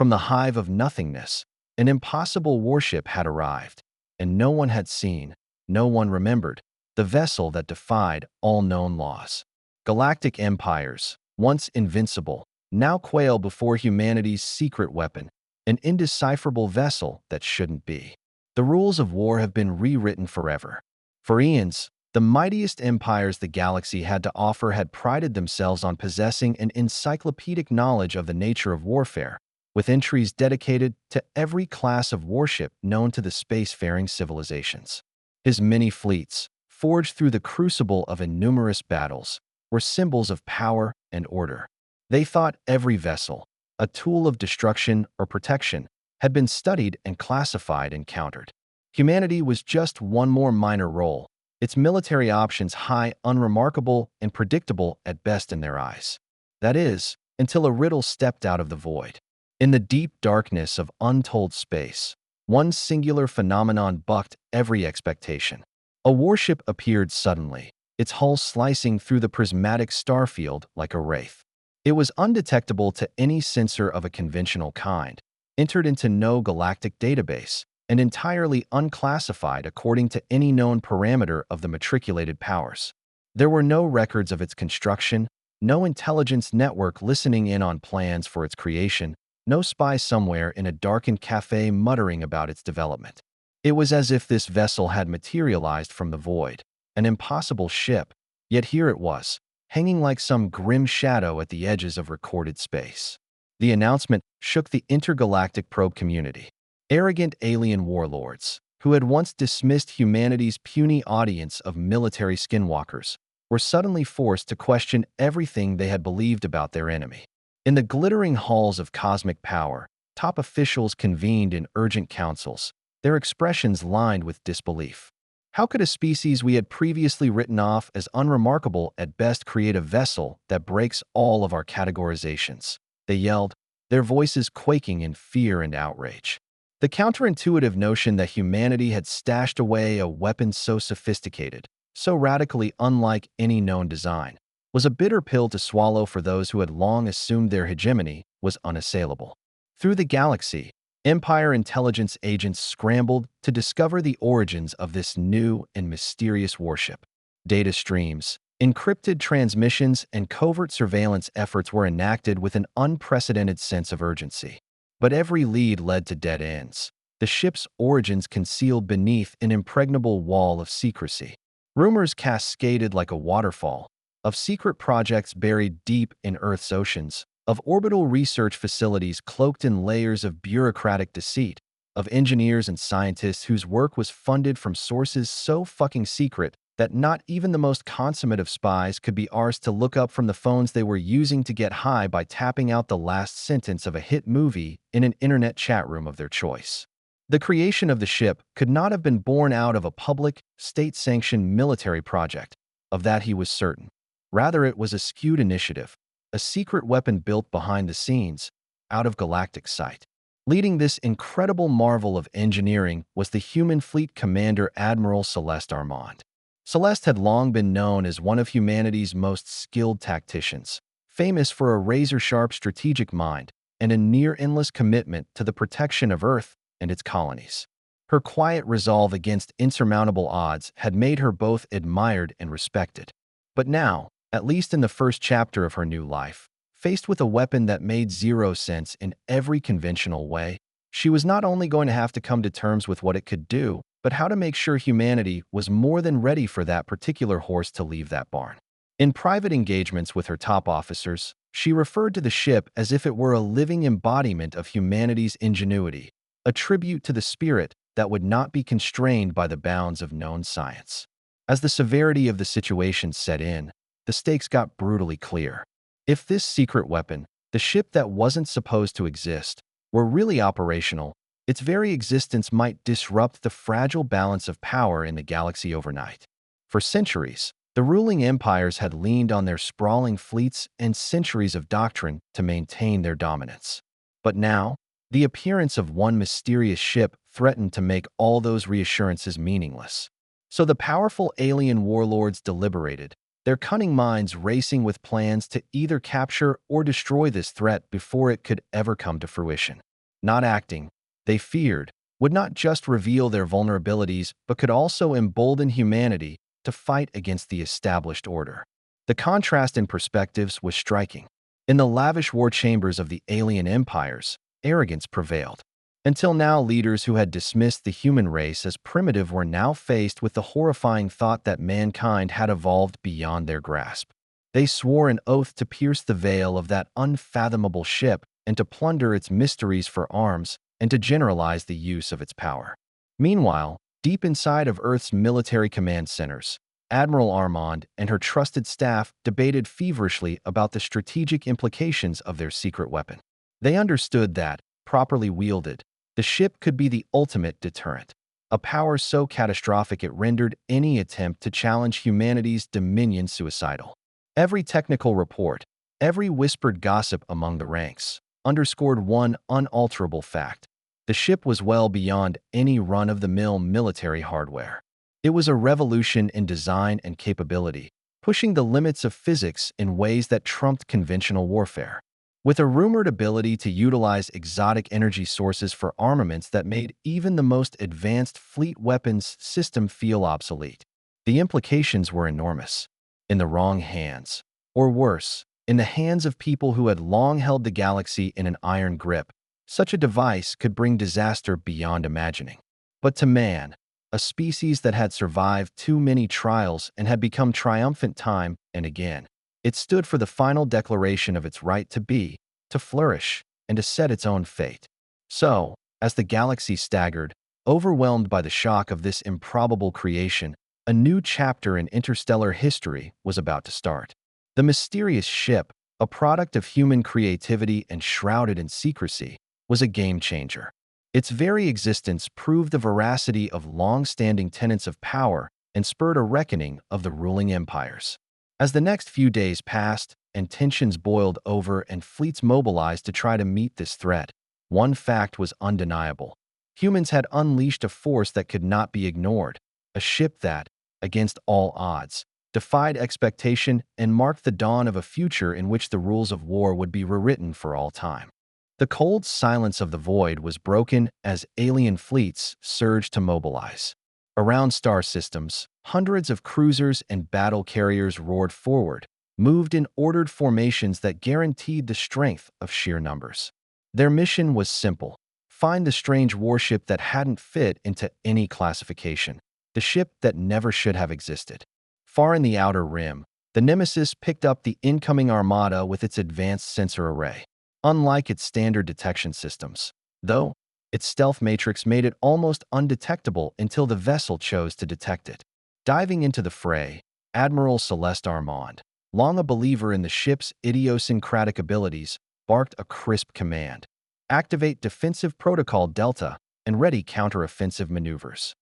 From the hive of nothingness, an impossible warship had arrived, and no one had seen, no one remembered, the vessel that defied all known laws. Galactic empires, once invincible, now quail before humanity's secret weapon, an indecipherable vessel that shouldn't be. The rules of war have been rewritten forever. For eons, the mightiest empires the galaxy had to offer had prided themselves on possessing an encyclopedic knowledge of the nature of warfare, with entries dedicated to every class of warship known to the spacefaring civilizations. His many fleets, forged through the crucible of innumerous battles, were symbols of power and order. They thought every vessel, a tool of destruction or protection, had been studied and classified and countered. Humanity was just one more minor role, its military options high, unremarkable, and predictable at best in their eyes. That is, until a riddle stepped out of the void. In the deep darkness of untold space, one singular phenomenon bucked every expectation. A warship appeared suddenly, its hull slicing through the prismatic starfield like a wraith. It was undetectable to any sensor of a conventional kind, entered into no galactic database, and entirely unclassified according to any known parameter of the matriculated powers. There were no records of its construction, no intelligence network listening in on plans for its creation, no spy somewhere in a darkened cafe muttering about its development. It was as if this vessel had materialized from the void, an impossible ship, yet here it was, hanging like some grim shadow at the edges of recorded space. The announcement shook the intergalactic probe community. Arrogant alien warlords, who had once dismissed humanity's puny audience of military skinwalkers, were suddenly forced to question everything they had believed about their enemy. In the glittering halls of cosmic power, top officials convened in urgent councils, their expressions lined with disbelief. How could a species we had previously written off as unremarkable at best create a vessel that breaks all of our categorizations? They yelled, their voices quaking in fear and outrage. The counterintuitive notion that humanity had stashed away a weapon so sophisticated, so radically unlike any known design, was a bitter pill to swallow for those who had long assumed their hegemony was unassailable. Through the galaxy, Empire intelligence agents scrambled to discover the origins of this new and mysterious warship. Data streams, encrypted transmissions, and covert surveillance efforts were enacted with an unprecedented sense of urgency. But every lead led to dead ends, the ship's origins concealed beneath an impregnable wall of secrecy. Rumors cascaded like a waterfall, of secret projects buried deep in Earth's oceans, of orbital research facilities cloaked in layers of bureaucratic deceit, of engineers and scientists whose work was funded from sources so fucking secret that not even the most consummate of spies could be arsed to look up from the phones they were using to get high by tapping out the last sentence of a hit movie in an internet chat room of their choice. The creation of the ship could not have been born out of a public, state-sanctioned military project. Of that he was certain. Rather, it was a skewed initiative, a secret weapon built behind the scenes, out of galactic sight. Leading this incredible marvel of engineering was the human fleet commander Admiral Celeste Armand. Celeste had long been known as one of humanity's most skilled tacticians, famous for a razor-sharp strategic mind and a near-endless commitment to the protection of Earth and its colonies. Her quiet resolve against insurmountable odds had made her both admired and respected. But now, at least in the first chapter of her new life, faced with a weapon that made zero sense in every conventional way, she was not only going to have to come to terms with what it could do, but how to make sure humanity was more than ready for that particular horse to leave that barn. In private engagements with her top officers, she referred to the ship as if it were a living embodiment of humanity's ingenuity, a tribute to the spirit that would not be constrained by the bounds of known science. As the severity of the situation set in, the stakes got brutally clear. If this secret weapon, the ship that wasn't supposed to exist, were really operational, its very existence might disrupt the fragile balance of power in the galaxy overnight. For centuries, the ruling empires had leaned on their sprawling fleets and centuries of doctrine to maintain their dominance. But now, the appearance of one mysterious ship threatened to make all those reassurances meaningless. So the powerful alien warlords deliberated, their cunning minds racing with plans to either capture or destroy this threat before it could ever come to fruition. not acting, they feared, would not just reveal their vulnerabilities but could also embolden humanity to fight against the established order. The contrast in perspectives was striking. In the lavish war chambers of the alien empires, arrogance prevailed. Until now, leaders who had dismissed the human race as primitive were now faced with the horrifying thought that mankind had evolved beyond their grasp. They swore an oath to pierce the veil of that unfathomable ship and to plunder its mysteries for arms and to generalize the use of its power. Meanwhile, deep inside of Earth's military command centers, Admiral Armand and her trusted staff debated feverishly about the strategic implications of their secret weapon. They understood that, properly wielded, the ship could be the ultimate deterrent, a power so catastrophic it rendered any attempt to challenge humanity's dominion suicidal. Every technical report, every whispered gossip among the ranks, underscored one unalterable fact. The ship was well beyond any run-of-the-mill military hardware. It was a revolution in design and capability, pushing the limits of physics in ways that trumped conventional warfare. With a rumored ability to utilize exotic energy sources for armaments that made even the most advanced fleet weapons system feel obsolete, the implications were enormous. In the wrong hands, or worse, in the hands of people who had long held the galaxy in an iron grip, such a device could bring disaster beyond imagining. But to man, a species that had survived too many trials and had become triumphant time and again, it stood for the final declaration of its right to be, to flourish, and to set its own fate. So, as the galaxy staggered, overwhelmed by the shock of this improbable creation, a new chapter in interstellar history was about to start. The mysterious ship, a product of human creativity and shrouded in secrecy, was a game-changer. Its very existence proved the veracity of long-standing tenets of power and spurred a reckoning of the ruling empires. As the next few days passed and tensions boiled over and fleets mobilized to try to meet this threat, one fact was undeniable. Humans had unleashed a force that could not be ignored, a ship that, against all odds, defied expectation and marked the dawn of a future in which the rules of war would be rewritten for all time. The cold silence of the void was broken as alien fleets surged to mobilize. Around star systems, hundreds of cruisers and battle carriers roared forward, moved in ordered formations that guaranteed the strength of sheer numbers. Their mission was simple: find the strange warship that hadn't fit into any classification, the ship that never should have existed. Far in the outer rim, the Nemesis picked up the incoming armada with its advanced sensor array. Unlike its standard detection systems, though, its stealth matrix made it almost undetectable until the vessel chose to detect it. Diving into the fray, Admiral Celeste Armand, long a believer in the ship's idiosyncratic abilities, barked a crisp command: activate Defensive Protocol Delta and ready counter-offensive maneuvers.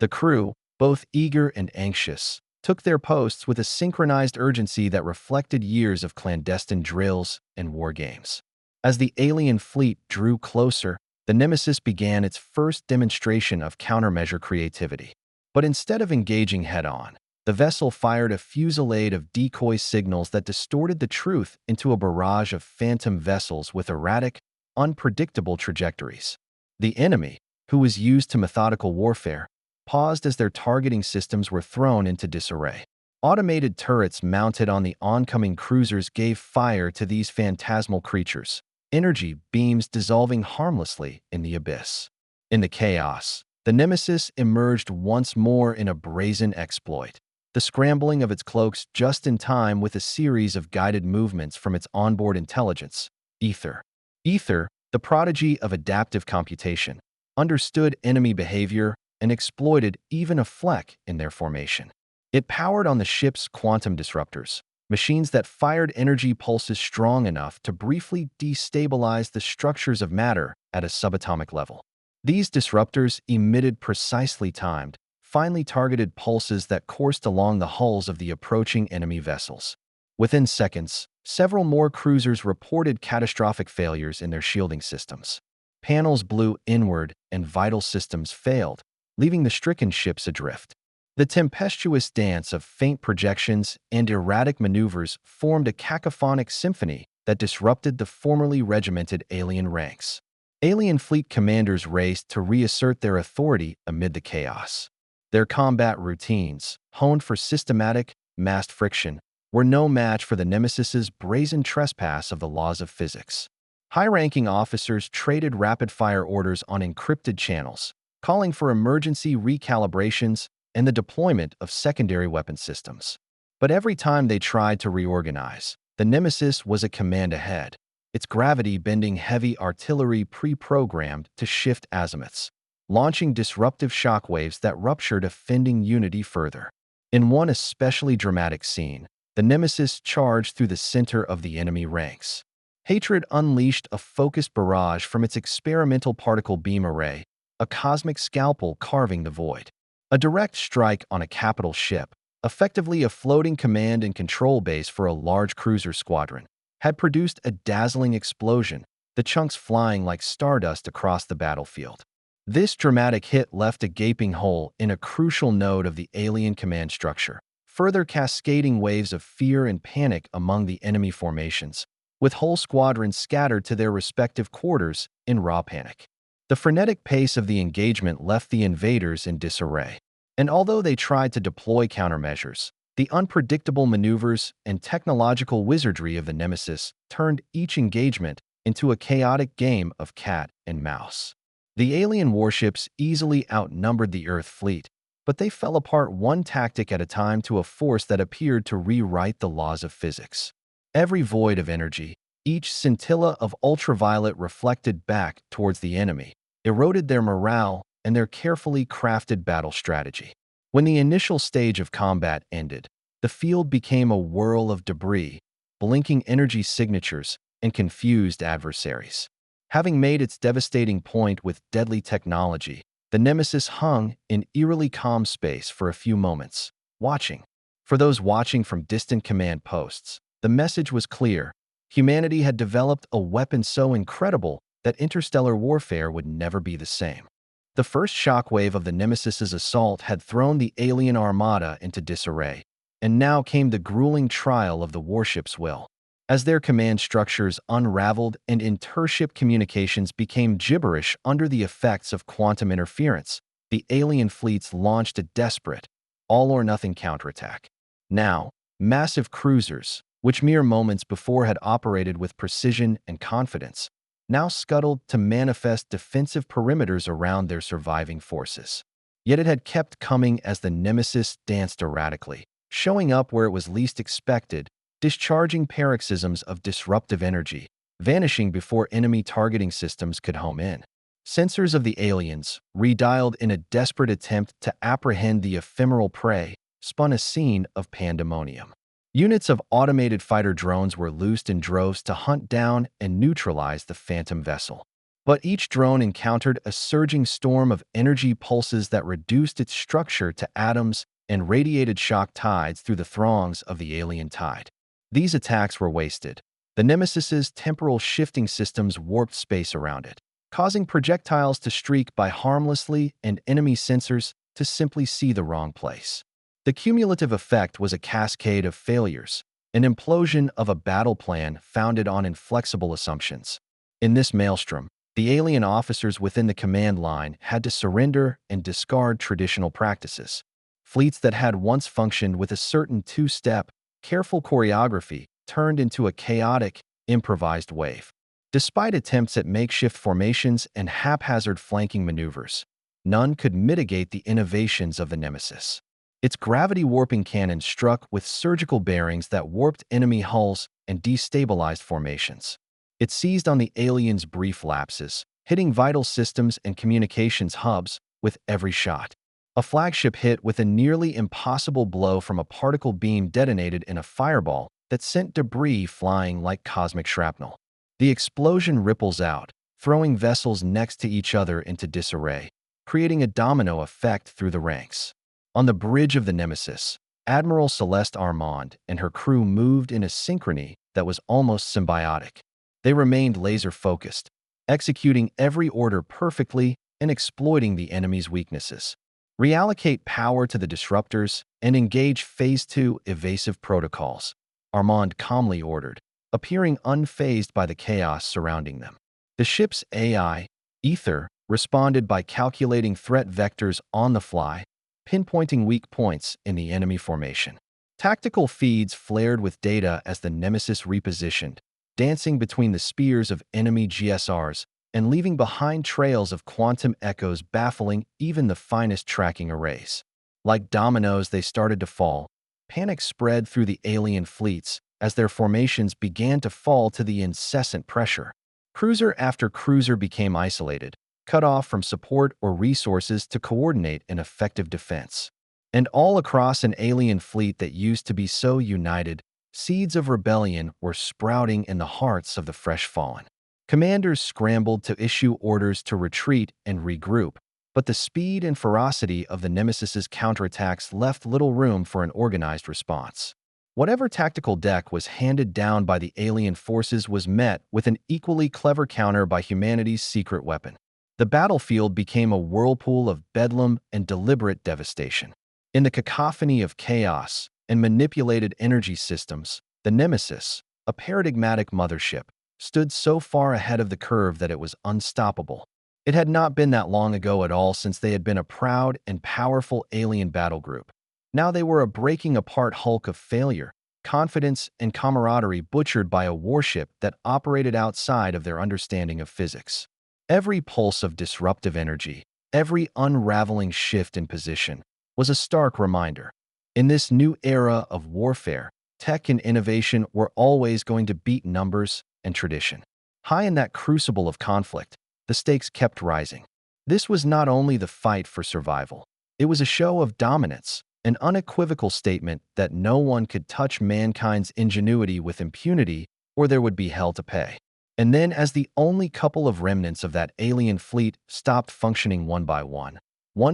The crew, both eager and anxious, took their posts with a synchronized urgency that reflected years of clandestine drills and war games. As the alien fleet drew closer, the Nemesis began its first demonstration of countermeasure creativity. But instead of engaging head-on, the vessel fired a fusillade of decoy signals that distorted the truth into a barrage of phantom vessels with erratic, unpredictable trajectories. The enemy, who was used to methodical warfare, paused as their targeting systems were thrown into disarray. Automated turrets mounted on the oncoming cruisers gave fire to these phantasmal creatures, energy beams dissolving harmlessly in the abyss. In the chaos, the Nemesis emerged once more in a brazen exploit, the scrambling of its cloaks just in time with a series of guided movements from its onboard intelligence, Ether. Ether, the prodigy of adaptive computation, understood enemy behavior and exploited even a fleck in their formation. It powered on the ship's quantum disruptors, machines that fired energy pulses strong enough to briefly destabilize the structures of matter at a subatomic level. These disruptors emitted precisely timed, finely targeted pulses that coursed along the hulls of the approaching enemy vessels. Within seconds, several more cruisers reported catastrophic failures in their shielding systems. Panels blew inward and vital systems failed, leaving the stricken ships adrift. The tempestuous dance of faint projections and erratic maneuvers formed a cacophonic symphony that disrupted the formerly regimented alien ranks. Alien fleet commanders raced to reassert their authority amid the chaos. Their combat routines, honed for systematic, massed friction, were no match for the Nemesis's brazen trespass of the laws of physics. High-ranking officers traded rapid-fire orders on encrypted channels, calling for emergency recalibrations and the deployment of secondary weapon systems. But every time they tried to reorganize, the Nemesis was a command ahead, its gravity bending heavy artillery pre-programmed to shift azimuths, launching disruptive shockwaves that ruptured offending unity further. In one especially dramatic scene, the Nemesis charged through the center of the enemy ranks. Hatred unleashed a focused barrage from its experimental particle beam array, a cosmic scalpel carving the void. A direct strike on a capital ship, effectively a floating command and control base for a large cruiser squadron, had produced a dazzling explosion, the chunks flying like stardust across the battlefield. This dramatic hit left a gaping hole in a crucial node of the alien command structure, further cascading waves of fear and panic among the enemy formations, with whole squadrons scattered to their respective quarters in raw panic. The frenetic pace of the engagement left the invaders in disarray, and although they tried to deploy countermeasures, the unpredictable maneuvers and technological wizardry of the Nemesis turned each engagement into a chaotic game of cat and mouse. The alien warships easily outnumbered the Earth fleet, but they fell apart one tactic at a time to a force that appeared to rewrite the laws of physics. Every void of energy, each scintilla of ultraviolet reflected back towards the enemy, eroded their morale and their carefully crafted battle strategy. When the initial stage of combat ended, the field became a whirl of debris, blinking energy signatures, and confused adversaries. Having made its devastating point with deadly technology, the Nemesis hung in eerily calm space for a few moments, watching. For those watching from distant command posts, the message was clear. Humanity had developed a weapon so incredible that interstellar warfare would never be the same. The first shockwave of the Nemesis's assault had thrown the alien armada into disarray, and now came the grueling trial of the warship's will. As their command structures unraveled and intership communications became gibberish under the effects of quantum interference, the alien fleets launched a desperate, all-or-nothing counterattack. Now, massive cruisers, which mere moments before had operated with precision and confidence, now scuttled to manifest defensive perimeters around their surviving forces. Yet it had kept coming as the Nemesis danced erratically, showing up where it was least expected, discharging paroxysms of disruptive energy, vanishing before enemy targeting systems could home in. Sensors of the aliens, redialed in a desperate attempt to apprehend the ephemeral prey, spun a scene of pandemonium. Units of automated fighter drones were loosed in droves to hunt down and neutralize the phantom vessel. But each drone encountered a surging storm of energy pulses that reduced its structure to atoms and radiated shock tides through the throngs of the alien tide. These attacks were wasted. The Nemesis's temporal shifting systems warped space around it, causing projectiles to streak by harmlessly and enemy sensors to simply see the wrong place. The cumulative effect was a cascade of failures, an implosion of a battle plan founded on inflexible assumptions. In this maelstrom, the alien officers within the command line had to surrender and discard traditional practices. Fleets that had once functioned with a certain two-step, careful choreography turned into a chaotic, improvised wave. Despite attempts at makeshift formations and haphazard flanking maneuvers, none could mitigate the innovations of the Nemesis. Its gravity-warping cannon struck with surgical bearings that warped enemy hulls and destabilized formations. It seized on the aliens' brief lapses, hitting vital systems and communications hubs with every shot. A flagship hit with a nearly impossible blow from a particle beam detonated in a fireball that sent debris flying like cosmic shrapnel. The explosion ripples out, throwing vessels next to each other into disarray, creating a domino effect through the ranks. On the bridge of the Nemesis, Admiral Celeste Armand and her crew moved in a synchrony that was almost symbiotic. They remained laser-focused, executing every order perfectly and exploiting the enemy's weaknesses. Reallocate power to the disruptors and engage Phase 2 evasive protocols, Armand calmly ordered, appearing unfazed by the chaos surrounding them. The ship's AI, Ether responded by calculating threat vectors on the fly, pinpointing weak points in the enemy formation. Tactical feeds flared with data as the Nemesis repositioned, dancing between the spears of enemy GSRs and leaving behind trails of quantum echoes baffling even the finest tracking arrays. Like dominoes, they started to fall. Panic spread through the alien fleets as their formations began to fall to the incessant pressure. Cruiser after cruiser became isolated, cut off from support or resources to coordinate an effective defense. And all across an alien fleet that used to be so united, seeds of rebellion were sprouting in the hearts of the fresh fallen. Commanders scrambled to issue orders to retreat and regroup, but the speed and ferocity of the Nemesis's counterattacks left little room for an organized response. Whatever tactical deck was handed down by the alien forces was met with an equally clever counter by humanity's secret weapon. The battlefield became a whirlpool of bedlam and deliberate devastation. In the cacophony of chaos and manipulated energy systems, the Nemesis, a paradigmatic mothership, stood so far ahead of the curve that it was unstoppable. It had not been that long ago at all since they had been a proud and powerful alien battle group. Now they were a breaking apart hulk of failure, confidence, and camaraderie butchered by a warship that operated outside of their understanding of physics. Every pulse of disruptive energy, every unraveling shift in position, was a stark reminder. In this new era of warfare, tech and innovation were always going to beat numbers and tradition. High in that crucible of conflict, the stakes kept rising. This was not only the fight for survival. It was a show of dominance, an unequivocal statement that no one could touch mankind's ingenuity with impunity or there would be hell to pay. And then, as the only couple of remnants of that alien fleet stopped functioning one by one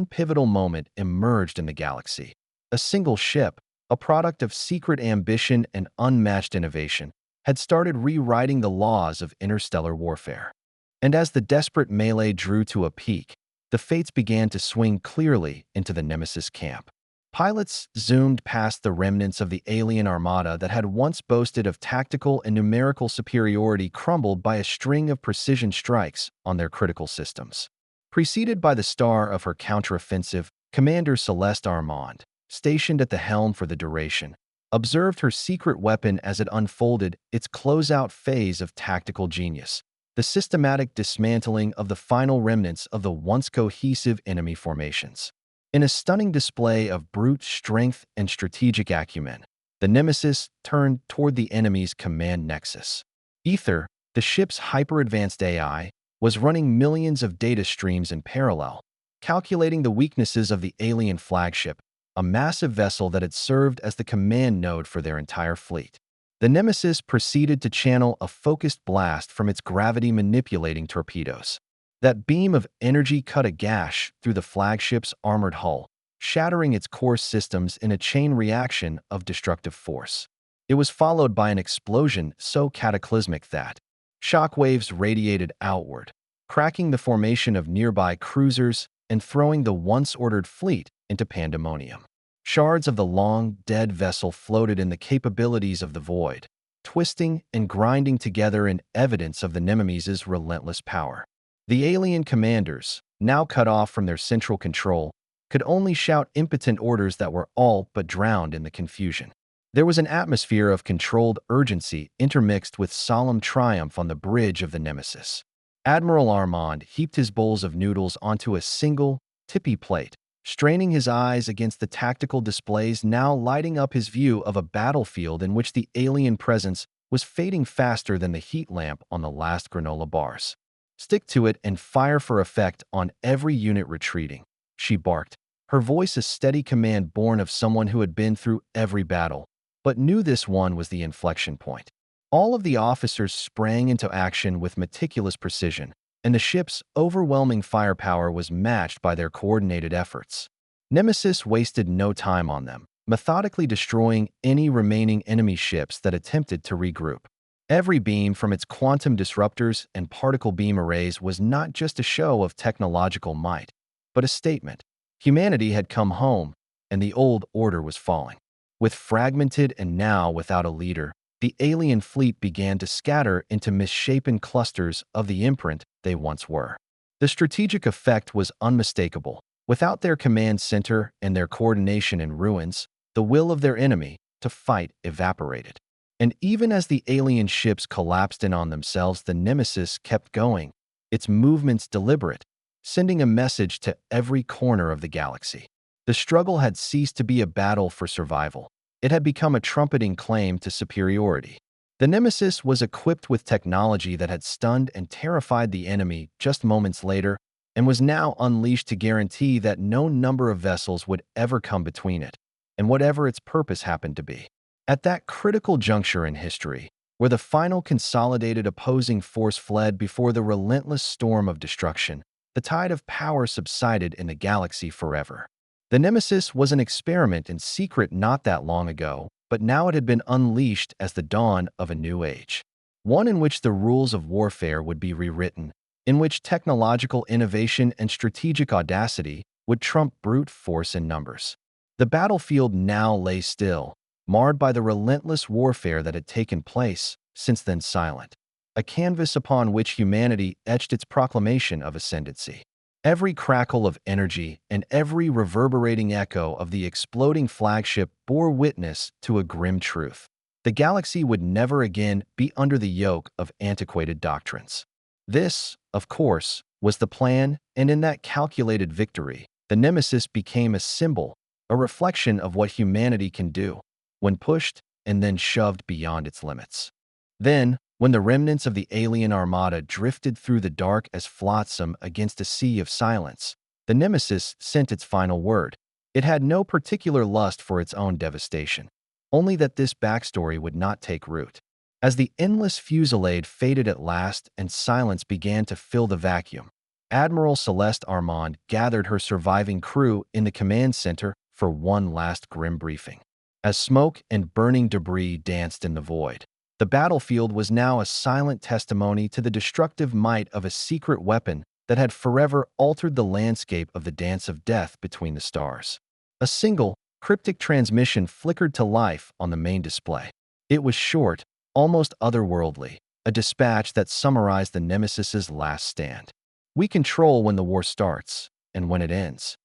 pivotal moment emerged in the galaxy. A single ship, a product of secret ambition and unmatched innovation, had started rewriting the laws of interstellar warfare. And as the desperate melee drew to a peak, the fates began to swing clearly into the Nemesis camp. Pilots zoomed past the remnants of the alien armada that had once boasted of tactical and numerical superiority crumbled by a string of precision strikes on their critical systems. Preceded by the star of her counteroffensive, Commander Celeste Armand, stationed at the helm for the duration, observed her secret weapon as it unfolded its closeout phase of tactical genius, the systematic dismantling of the final remnants of the once cohesive enemy formations. In a stunning display of brute strength and strategic acumen, the Nemesis turned toward the enemy's command nexus. Ether, the ship's hyper-advanced AI, was running millions of data streams in parallel, calculating the weaknesses of the alien flagship, a massive vessel that had served as the command node for their entire fleet. The Nemesis proceeded to channel a focused blast from its gravity-manipulating torpedoes. That beam of energy cut a gash through the flagship's armored hull, shattering its core systems in a chain reaction of destructive force. It was followed by an explosion so cataclysmic that shockwaves radiated outward, cracking the formation of nearby cruisers and throwing the once-ordered fleet into pandemonium. Shards of the long-dead vessel floated in the capabilities of the void, twisting and grinding together in evidence of the Nemesis's relentless power. The alien commanders, now cut off from their central control, could only shout impotent orders that were all but drowned in the confusion. There was an atmosphere of controlled urgency intermixed with solemn triumph on the bridge of the Nemesis. Admiral Armand heaped his bowls of noodles onto a single, tippy plate, straining his eyes against the tactical displays now lighting up his view of a battlefield in which the alien presence was fading faster than the heat lamp on the last granola bars. "Stick to it and fire for effect on every unit retreating," she barked, her voice a steady command born of someone who had been through every battle, but knew this one was the inflection point. All of the officers sprang into action with meticulous precision, and the ship's overwhelming firepower was matched by their coordinated efforts. Nemesis wasted no time on them, methodically destroying any remaining enemy ships that attempted to regroup. Every beam from its quantum disruptors and particle beam arrays was not just a show of technological might, but a statement. Humanity had come home, and the old order was falling. With fragmented and now without a leader, the alien fleet began to scatter into misshapen clusters of the imprint they once were. The strategic effect was unmistakable. Without their command center and their coordination in ruins, the will of their enemy to fight evaporated. And even as the alien ships collapsed in on themselves, the Nemesis kept going, its movements deliberate, sending a message to every corner of the galaxy. The struggle had ceased to be a battle for survival. It had become a trumpeting claim to superiority. The Nemesis was equipped with technology that had stunned and terrified the enemy just moments later, and was now unleashed to guarantee that no number of vessels would ever come between it, and whatever its purpose happened to be. At that critical juncture in history, where the final consolidated opposing force fled before the relentless storm of destruction, the tide of power subsided in the galaxy forever. The Nemesis was an experiment in secret not that long ago, but now it had been unleashed as the dawn of a new age. One in which the rules of warfare would be rewritten, in which technological innovation and strategic audacity would trump brute force in numbers. The battlefield now lay still, marred by the relentless warfare that had taken place, since then silent, a canvas upon which humanity etched its proclamation of ascendancy. Every crackle of energy and every reverberating echo of the exploding flagship bore witness to a grim truth. The galaxy would never again be under the yoke of antiquated doctrines. This, of course, was the plan, and in that calculated victory, the Nemesis became a symbol, a reflection of what humanity can do when pushed and then shoved beyond its limits. Then, when the remnants of the alien armada drifted through the dark as flotsam against a sea of silence, the Nemesis sent its final word. It had no particular lust for its own devastation, only that this backstory would not take root. As the endless fusillade faded at last and silence began to fill the vacuum, Admiral Celeste Armand gathered her surviving crew in the command center for one last grim briefing. As smoke and burning debris danced in the void, the battlefield was now a silent testimony to the destructive might of a secret weapon that had forever altered the landscape of the dance of death between the stars. A single, cryptic transmission flickered to life on the main display. It was short, almost otherworldly, a dispatch that summarized the Nemesis's last stand. "We control when the war starts, and when it ends."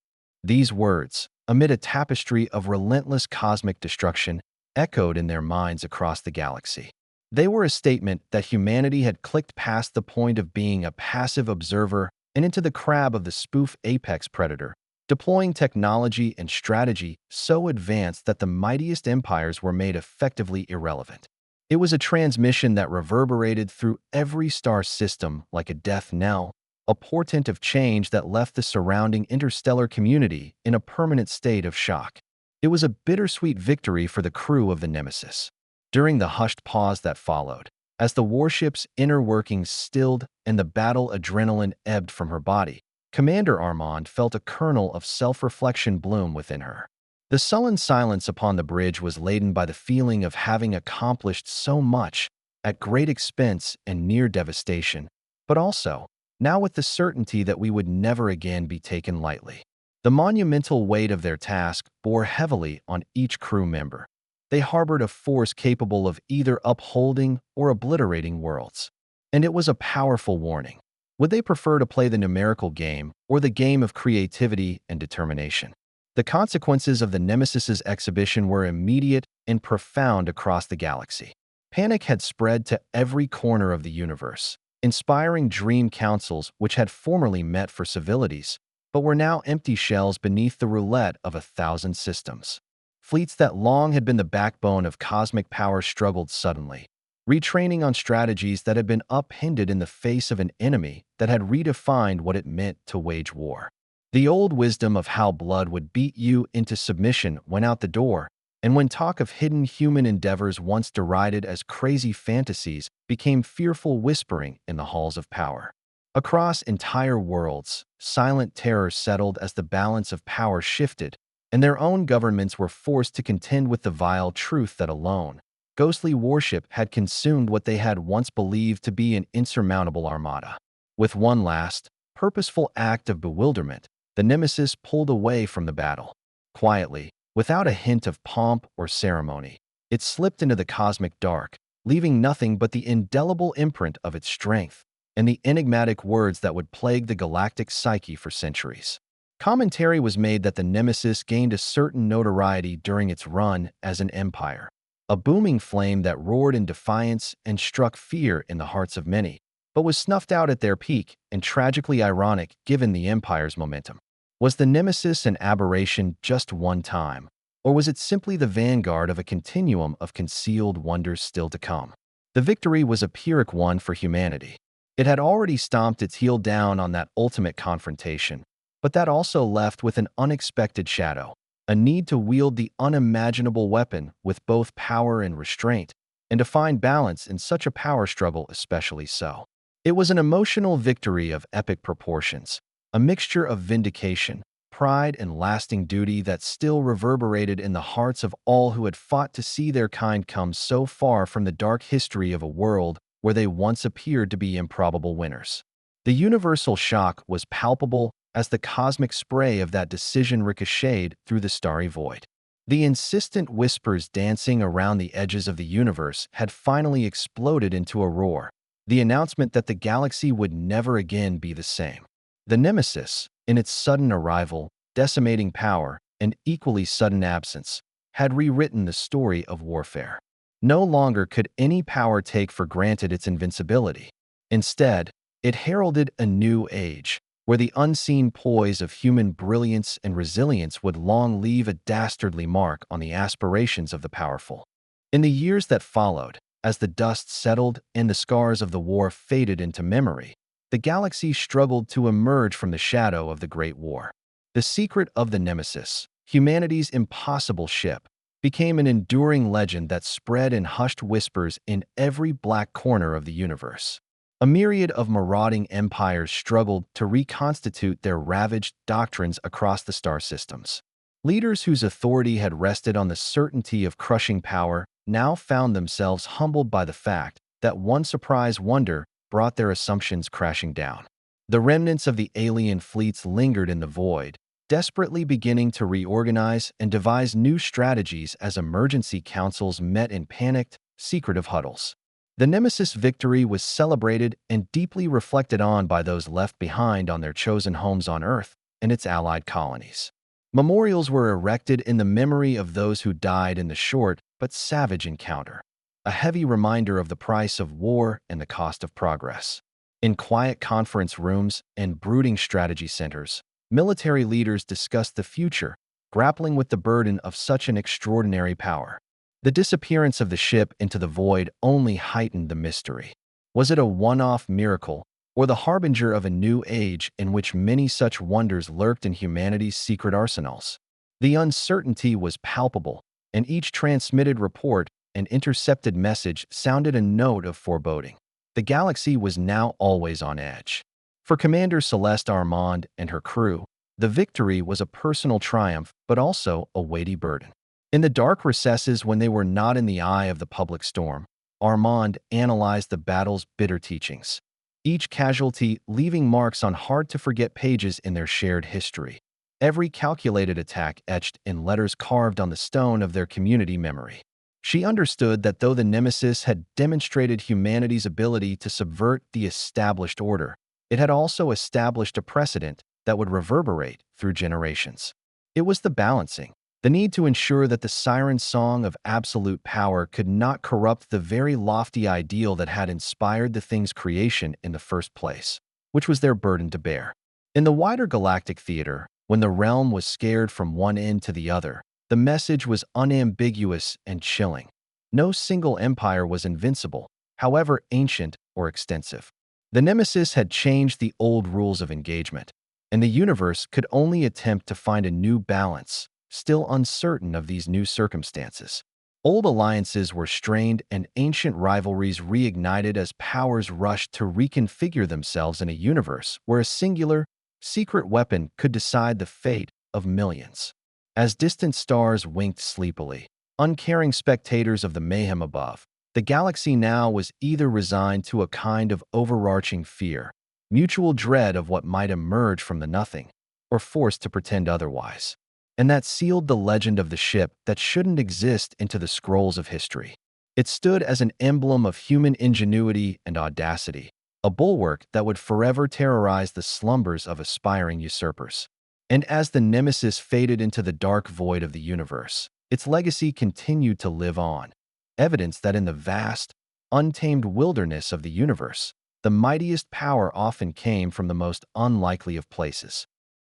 These words, amid a tapestry of relentless cosmic destruction, echoed in their minds across the galaxy. They were a statement that humanity had clicked past the point of being a passive observer and into the crab of the spoof apex predator, deploying technology and strategy so advanced that the mightiest empires were made effectively irrelevant. It was a transmission that reverberated through every star system like a death knell, a portent of change that left the surrounding interstellar community in a permanent state of shock. It was a bittersweet victory for the crew of the Nemesis. During the hushed pause that followed, as the warship's inner workings stilled and the battle adrenaline ebbed from her body, Commander Armand felt a kernel of self-reflection bloom within her. The sullen silence upon the bridge was laden by the feeling of having accomplished so much at great expense and near devastation, but also, now with the certainty that we would never again be taken lightly. The monumental weight of their task bore heavily on each crew member. They harbored a force capable of either upholding or obliterating worlds. And it was a powerful warning. Would they prefer to play the numerical game or the game of creativity and determination? The consequences of the Nemesis's exhibition were immediate and profound across the galaxy. Panic had spread to every corner of the universe, inspiring dream councils which had formerly met for civilities, but were now empty shells beneath the roulette of 1,000 systems. Fleets that long had been the backbone of cosmic power struggled suddenly, retraining on strategies that had been upended in the face of an enemy that had redefined what it meant to wage war. The old wisdom of how blood would beat you into submission went out the door, and when talk of hidden human endeavors once derided as crazy fantasies became fearful whispering in the halls of power. Across entire worlds, silent terror settled as the balance of power shifted, and their own governments were forced to contend with the vile truth that alone, ghostly warship had consumed what they had once believed to be an insurmountable armada. With one last, purposeful act of bewilderment, the Nemesis pulled away from the battle. Quietly, without a hint of pomp or ceremony, it slipped into the cosmic dark, leaving nothing but the indelible imprint of its strength, and the enigmatic words that would plague the galactic psyche for centuries. Commentary was made that the Nemesis gained a certain notoriety during its run as an empire, a booming flame that roared in defiance and struck fear in the hearts of many, but was snuffed out at their peak and tragically ironic given the empire's momentum. Was the Nemesis an aberration just one time, or was it simply the vanguard of a continuum of concealed wonders still to come? The victory was a Pyrrhic one for humanity. It had already stomped its heel down on that ultimate confrontation, but that also left with an unexpected shadow, a need to wield the unimaginable weapon with both power and restraint, and to find balance in such a power struggle especially so. It was an emotional victory of epic proportions, a mixture of vindication, pride, and lasting duty that still reverberated in the hearts of all who had fought to see their kind come so far from the dark history of a world where they once appeared to be improbable winners. The universal shock was palpable as the cosmic spray of that decision ricocheted through the starry void. The insistent whispers dancing around the edges of the universe had finally exploded into a roar, the announcement that the galaxy would never again be the same. The Nemesis, in its sudden arrival, decimating power, and equally sudden absence, had rewritten the story of warfare. No longer could any power take for granted its invincibility. Instead, it heralded a new age, where the unseen poise of human brilliance and resilience would long leave a dastardly mark on the aspirations of the powerful. In the years that followed, as the dust settled and the scars of the war faded into memory, the galaxy struggled to emerge from the shadow of the Great War. The secret of the Nemesis, humanity's impossible ship, became an enduring legend that spread in hushed whispers in every black corner of the universe. A myriad of marauding empires struggled to reconstitute their ravaged doctrines across the star systems. Leaders whose authority had rested on the certainty of crushing power now found themselves humbled by the fact that one surprise wonder brought their assumptions crashing down. The remnants of the alien fleets lingered in the void, desperately beginning to reorganize and devise new strategies as emergency councils met in panicked, secretive huddles. The Nemesis victory was celebrated and deeply reflected on by those left behind on their chosen homes on Earth and its allied colonies. Memorials were erected in the memory of those who died in the short but savage encounter, a heavy reminder of the price of war and the cost of progress. In quiet conference rooms and brooding strategy centers, military leaders discussed the future, grappling with the burden of such an extraordinary power. The disappearance of the ship into the void only heightened the mystery. Was it a one-off miracle, or the harbinger of a new age in which many such wonders lurked in humanity's secret arsenals? The uncertainty was palpable, and each transmitted report and intercepted message sounded a note of foreboding. The galaxy was now always on edge. For Commander Celeste Armand and her crew, the victory was a personal triumph but also a weighty burden. In the dark recesses when they were not in the eye of the public storm, Armand analyzed the battle's bitter teachings, each casualty leaving marks on hard-to-forget pages in their shared history, every calculated attack etched in letters carved on the stone of their community memory. She understood that though the Nemesis had demonstrated humanity's ability to subvert the established order, it had also established a precedent that would reverberate through generations. It was the balancing, the need to ensure that the siren song of absolute power could not corrupt the very lofty ideal that had inspired the thing's creation in the first place, which was their burden to bear. In the wider galactic theater, when the realm was scared from one end to the other, the message was unambiguous and chilling. No single empire was invincible, however ancient or extensive. The Nemesis had changed the old rules of engagement, and the universe could only attempt to find a new balance, still uncertain of these new circumstances. Old alliances were strained and ancient rivalries reignited as powers rushed to reconfigure themselves in a universe where a singular, secret weapon could decide the fate of millions. As distant stars winked sleepily, uncaring spectators of the mayhem above, the galaxy now was either resigned to a kind of overarching fear, mutual dread of what might emerge from the nothing, or forced to pretend otherwise. And that sealed the legend of the ship that shouldn't exist into the scrolls of history. It stood as an emblem of human ingenuity and audacity, a bulwark that would forever terrorize the slumbers of aspiring usurpers. And as the nemesis faded into the dark void of the universe, its legacy continued to live on, evidence that in the vast, untamed wilderness of the universe, the mightiest power often came from the most unlikely of places.